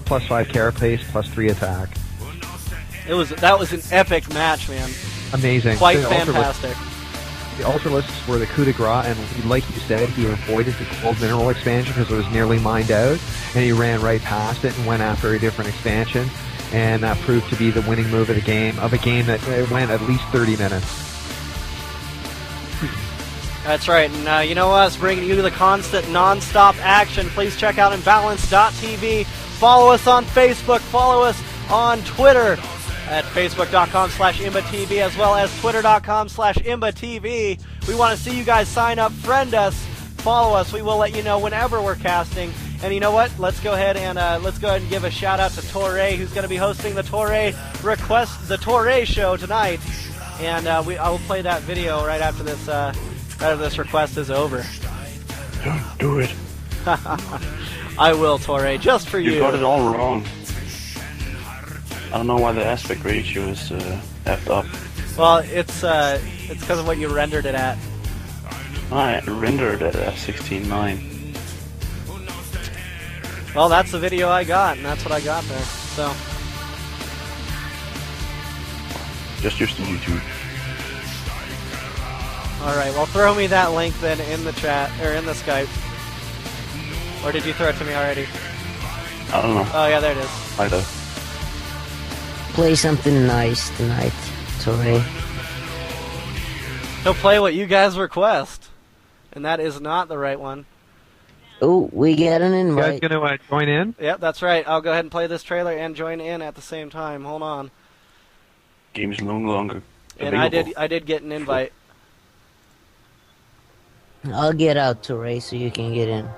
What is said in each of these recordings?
plus 5 carapace, plus 3 attack. That was an epic match, man. Amazing. Quite fantastic. The Ultralisks were the coup de grace, and like you said, he avoided the gold mineral expansion because it was nearly mined out, and he ran right past it and went after a different expansion, and that proved to be the winning move of a game that went at least 30 minutes. That's right, and you know us, bringing you the constant non-stop action. Please check out Imbalance.tv. Follow us on Facebook. Follow us on Twitter at facebook.com/ImbaTV, as well as twitter.com/ImbaTV. We want to see you guys sign up, friend us, follow us. We will let you know whenever we're casting. And you know what? Let's go ahead and give a shout out to Torre, who's going to be hosting the Torre show tonight. And I will play that video right after this request is over. Don't do it. I will, Torre, just for you. You got it all wrong. I don't know why the aspect ratio is effed up. Well, it's because of what you rendered it at. I rendered it at 16:9. Well, that's the video I got, and that's what I got there. So, just used to YouTube. All right, well, throw me that link then in the chat or in the Skype. Or did you throw it to me already? I don't know. Oh yeah, there it is. I do. Play something nice tonight, Torre. He'll play what you guys request, and that is not the right one. Oh, we get an invite. You guys gonna join in? Yep, that's right. I'll go ahead and play this trailer and join in at the same time. Hold on. Game's no longer available. And I did get an invite. I'll get out, Torre, so you can get in.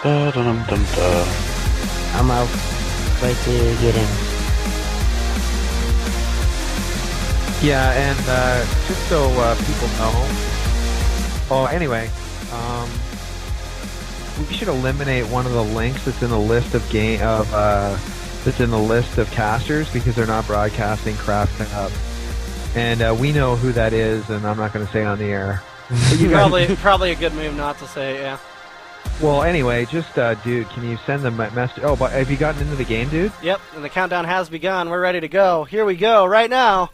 I'm out. Try to get in. Yeah, and just so people know. Oh, anyway, we should eliminate one of the links that's in the list of casters because they're not broadcasting CraftCup, and we know who that is, and I'm not going to say on the air. Probably a good move not to say, yeah. Well, anyway, just, dude, can you send them a message? Oh, but have you gotten into the game, dude? Yep, and the countdown has begun. We're ready to go. Here we go, right now.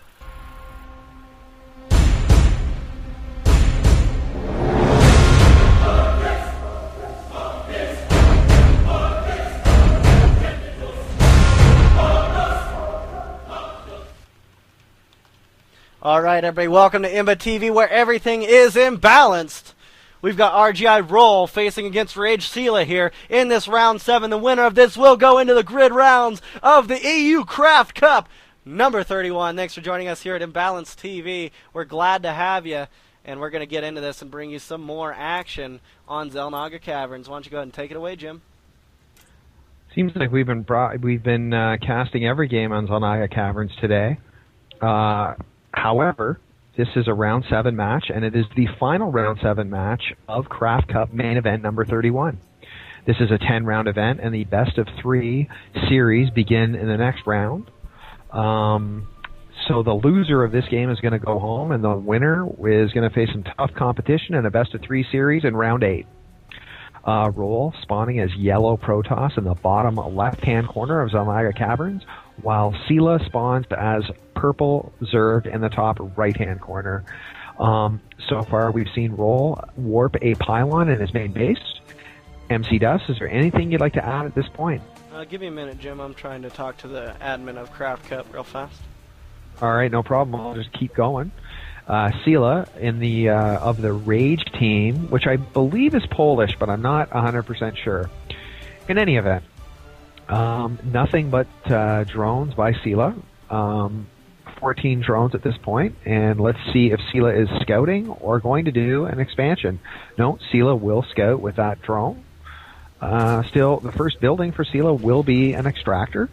All right, everybody, welcome to Imba TV, where everything is imbalanced. We've got RGI Roll facing against Rage Sela here in this round 7. The winner of this will go into the grid rounds of the EU Craft Cup number 31. Thanks for joining us here at Imbalance TV. We're glad to have you, and we're going to get into this and bring you some more action on Xel'Naga Caverns. Why don't you go ahead and take it away, Jim? Seems like we've been casting every game on Xel'Naga Caverns today. However, this is a round 7 match, and it is the final round 7 match of Craft Cup main event number 31. This is a 10-round event, and the best of 3 series begin in the next round. So the loser of this game is going to go home, and the winner is going to face some tough competition in a best of 3 series in round 8. Roll spawning as yellow Protoss in the bottom left-hand corner of Xel'Naga Caverns, while Sela spawns as purple Zerg in the top right-hand corner. So far, we've seen Roll warp a pylon in his main base. MC Dust, is there anything you'd like to add at this point? Give me a minute, Jim. I'm trying to talk to the admin of CraftCup real fast. All right, no problem. I'll just keep going. Sela in the of the Rage team, which I believe is Polish, but I'm not 100% sure. In any event, nothing but drones by Sela. 14 drones at this point, and let's see if Sela is scouting or going to do an expansion. No, Sela will scout with that drone. Still, the first building for Sela will be an extractor.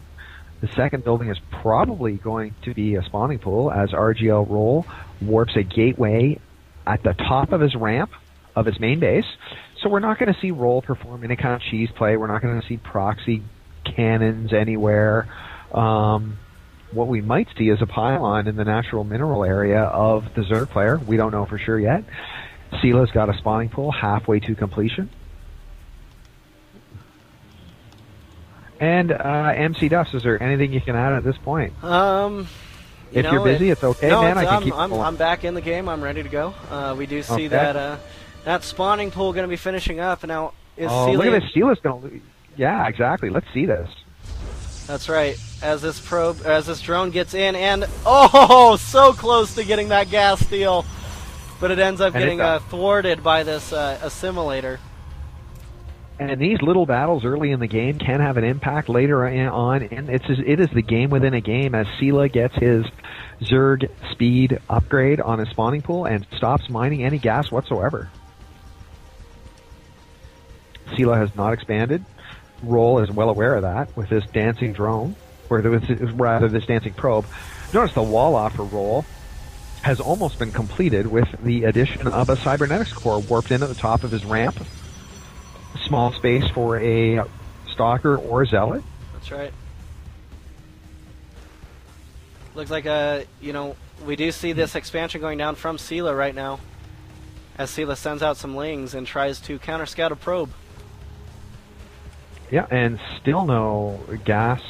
The second building is probably going to be a spawning pool as RGL Roll warps a gateway at the top of his ramp of his main base. So we're not going to see Roll perform any kind of cheese play. We're not going to see proxy cannons anywhere. What we might see is a pylon in the natural mineral area of the Zerg player. We don't know for sure yet. Seela's got a spawning pool halfway to completion. And MC Duffs, is there anything you can add at this point? If you're busy, it's okay, no, man. I'm back in the game. I'm ready to go. We do see that that spawning pool going to be finishing up. And now is Seela... look at this. Seela's going to... Yeah, exactly. Let's see this. That's right. As this drone gets in, and so close to getting that gas steal, but it ends up getting thwarted by this assimilator. And these little battles early in the game can have an impact later on, and it is the game within a game as Seela gets his Zerg speed upgrade on his spawning pool and stops mining any gas whatsoever. Seela has not expanded. Roll is well aware of that with this dancing drone, or rather this dancing probe. Notice the wall off for Roll has almost been completed with the addition of a cybernetics core warped in at the top of his ramp. Small space for a stalker or a zealot. That's right. Looks like we do see this expansion going down from Seela right now, as Seela sends out some lings and tries to counter scout a probe. Yeah, and still no gas.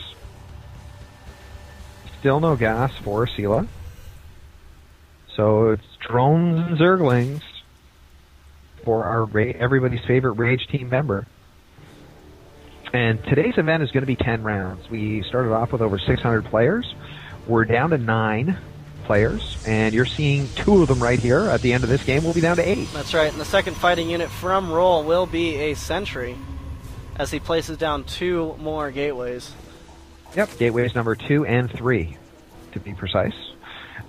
Still no gas for Seela. So it's drones and Zerglings for our everybody's favorite Rage Team member. And today's event is going to be 10 rounds. We started off with over 600 players. We're down to 9 players, and you're seeing 2 of them right here. At the end of this game, we'll be down to 8. That's right, and the second fighting unit from Roll will be a sentry, as he places down 2 more gateways. Yep, gateways number 2 and 3, to be precise.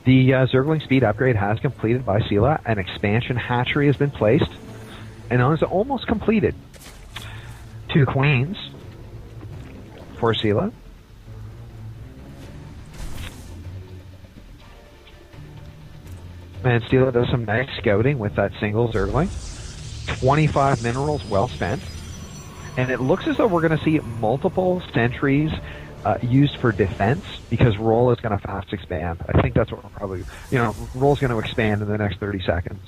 The Zergling speed upgrade has completed by Seela. An expansion hatchery has been placed, and is almost completed. 2 queens for Seela. And Seela does some nice scouting with that single Zergling. 25 minerals well spent. And it looks as though we're going to see multiple sentries used for defense, because Roll is going to fast expand. I think that's what we're probably... Roll's going to expand in the next 30 seconds.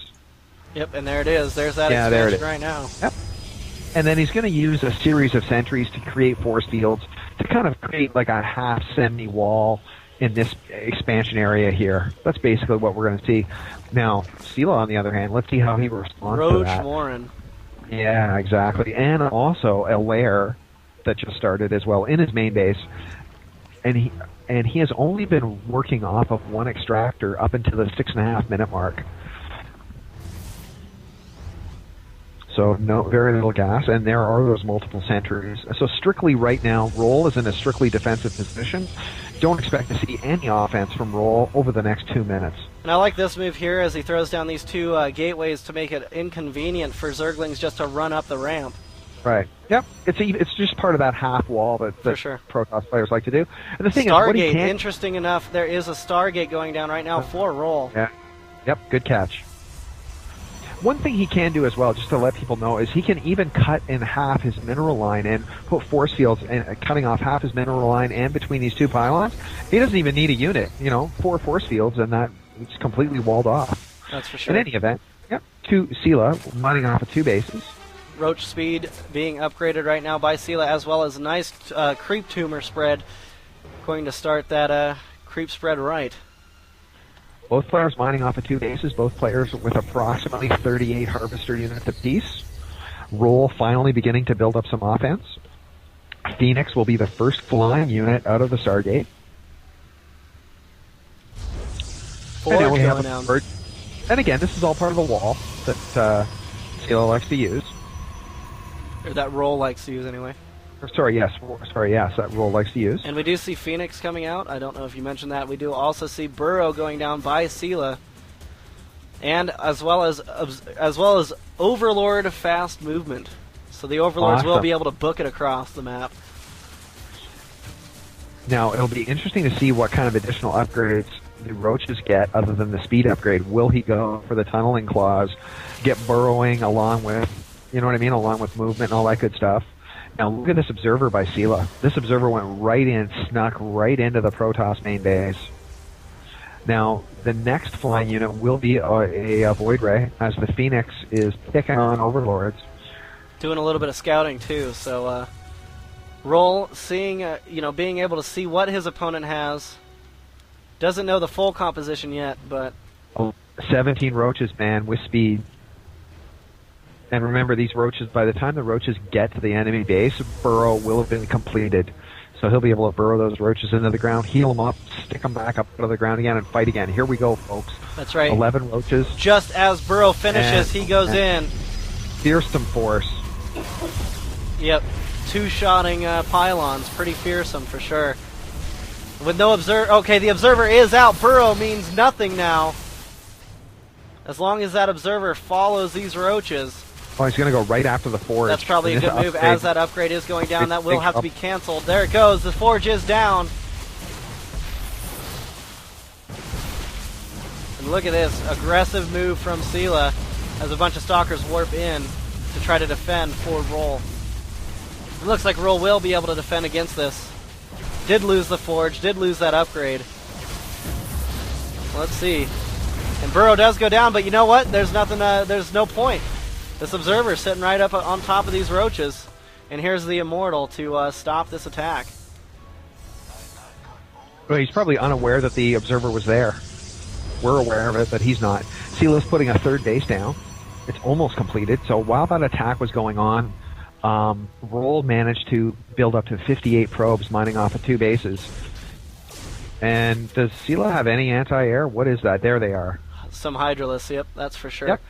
Yep, and there it is. There's that expansion right now. Yep. And then he's going to use a series of sentries to create force fields to kind of create like a half semi-wall in this expansion area here. That's basically what we're going to see. Now, Seela, on the other hand, let's see how he responds to that. Warren. Yeah, exactly. And also a lair that just started as well in his main base. And he has only been working off of 1 extractor up until the 6.5 minute mark. So very little gas, and there are those multiple sentries. So strictly right now, Roll is in a strictly defensive position. Don't expect to see any offense from Roll over the next 2 minutes. And I like this move here as he throws down these 2 gateways to make it inconvenient for Zerglings just to run up the ramp. Right. Yep. It's just part of that half wall that sure. Protoss players like to do. And the thing Stargate, is, what he can't... interesting enough, there is a Stargate going down right now for Roll. Yeah. Yep. Good catch. One thing he can do as well, just to let people know, is he can even cut in half his mineral line and put force fields, and cutting off half his mineral line and between these 2 pylons. He doesn't even need a unit. 4 force fields, and it's completely walled off. That's for sure. In any event, yep. Seela mining off of 2 bases. Roach speed being upgraded right now by Seela, as well as a nice creep tumor spread. Going to start that creep spread right. Both players mining off of 2 bases, both players with approximately 38 harvester units apiece. Roll finally beginning to build up some offense. Phoenix will be the first flying unit out of the Stargate. And again, this is all part of the wall that Seela likes to use. Or that Roll likes to use anyway. Yes, that Roll likes to use. And we do see Phoenix coming out. I don't know if you mentioned that. We do also see Burrow going down by Seela, and as well as Overlord fast movement. So the Overlords will be able to book it across the map. Now it'll be interesting to see what kind of additional upgrades the Roaches get other than the speed upgrade. Will he go for the tunneling claws, get burrowing along with, along with movement and all that good stuff? Now look at this observer by Seela. This observer went right in, snuck right into the Protoss main base. Now, the next flying unit will be a Void Ray, as the Phoenix is picking on Overlords. Doing a little bit of scouting, too, so Roll, seeing, being able to see what his opponent has. Doesn't know the full composition yet, but... 17 roaches, man, with speed. And remember, these roaches, by the time the roaches get to the enemy base, burrow will have been completed. So he'll be able to burrow those roaches into the ground, heal them up, stick them back up out of the ground again, and fight again. Here we go, folks. That's right. 11 roaches. Just as Burrow finishes, he goes in. Fearsome force. Yep. Two-shotting pylons. Pretty fearsome, for sure. With no observer... Okay, the observer is out. Burrow means nothing now. As long as that observer follows these roaches. Oh, he's going to go right after the forge. That's probably a good move as that upgrade is going down. That will have to be canceled. There it goes. The forge is down. And look at this. Aggressive move from Sela as a bunch of stalkers warp in to try to defend for Roll. It looks like Roll will be able to defend against this. Did lose the forge. Did lose that upgrade. Let's see. And Burrow does go down, but you know what? There's nothing. There's no point. This observer sitting right up on top of these roaches, and here's the Immortal to stop this attack. Well, he's probably unaware that the observer was there. We're aware of it, but he's not. Sela's putting a third base down. It's almost completed. So while that attack was going on, Roll managed to build up to 58 probes, mining off of 2 bases. And does Sela have any anti-air? What is that? There they are. Some Hydralisks, yep, that's for sure. Yep.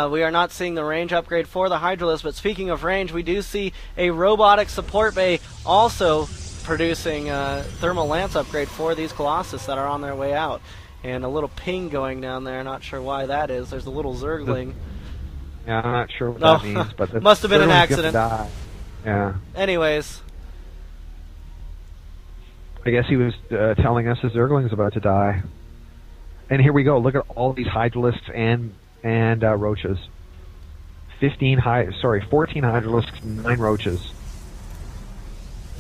We are not seeing the range upgrade for the Hydralisk, but speaking of range, we do see a robotic support bay also producing thermal lance upgrade for these Colossus that are on their way out. And a little ping going down there, not sure why that is. There's a little Zergling. Yeah, I'm not sure what that means, but the must have been an accident. Die. Yeah. Anyways. I guess he was telling us the Zergling's about to die. And here we go. Look at all these Hydralisks and roaches. 14 Hydralisks, 9 roaches.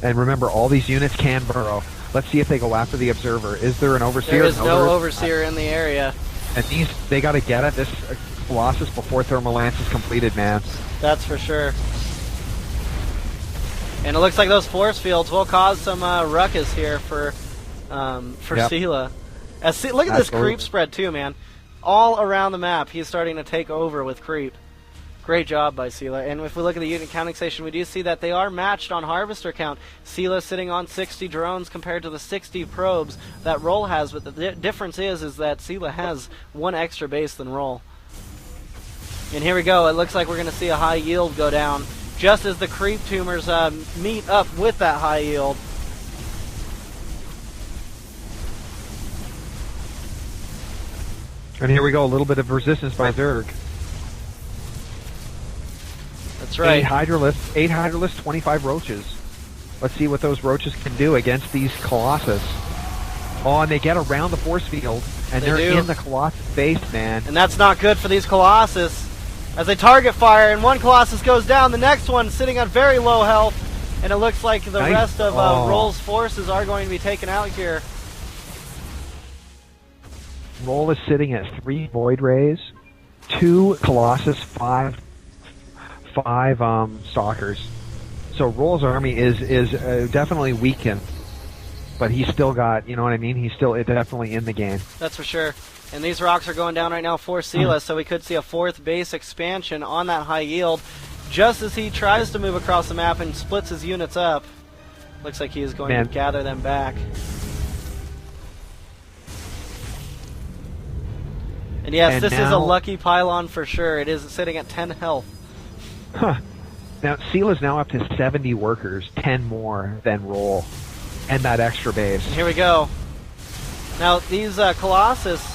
And remember, all these units can burrow. Let's see if they go after the observer. Is there an overseer? There is no overseer in the area. And they got to get at this Colossus before thermal lance is completed, man. That's for sure. And it looks like those force fields will cause some ruckus here for Sela. Look at this creep spread too, man. All around the map, he's starting to take over with creep. Great job by Sela. And if we look at the unit counting station, we do see that they are matched on harvester count. Sela sitting on 60 drones compared to the 60 probes that Roll has. But the difference is that Sela has 1 extra base than Roll. And here we go. It looks like we're going to see a high yield go down just as the creep tumors meet up with that high yield. And here we go, a little bit of resistance by Zerg. That's right. 8 Hydralisks, 25 roaches. Let's see what those roaches can do against these Colossus. Oh, and they get around the force field, and they're in the Colossus base, man. And that's not good for these Colossus. As they target fire, and one Colossus goes down, the next one sitting on very low health, and it looks like the rest of Roll's forces are going to be taken out here. Roll is sitting at 3 Void Rays, 2 Colossus, 5 Stalkers. So Roll's army is definitely weakened, but he's still got, you know what I mean? He's still definitely in the game. That's for sure. And these rocks are going down right now for Sela, so we could see a 4th base expansion on that high yield just as he tries to move across the map and splits his units up. Looks like he is going to gather them back. And yes, this is a lucky pylon for sure. It is sitting at 10 health. Huh. Now, Sela's now up to 70 workers, 10 more than Roll, and that extra base. And here we go. Now, these Colossus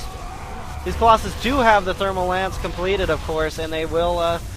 do have the thermal lance completed, of course, and they will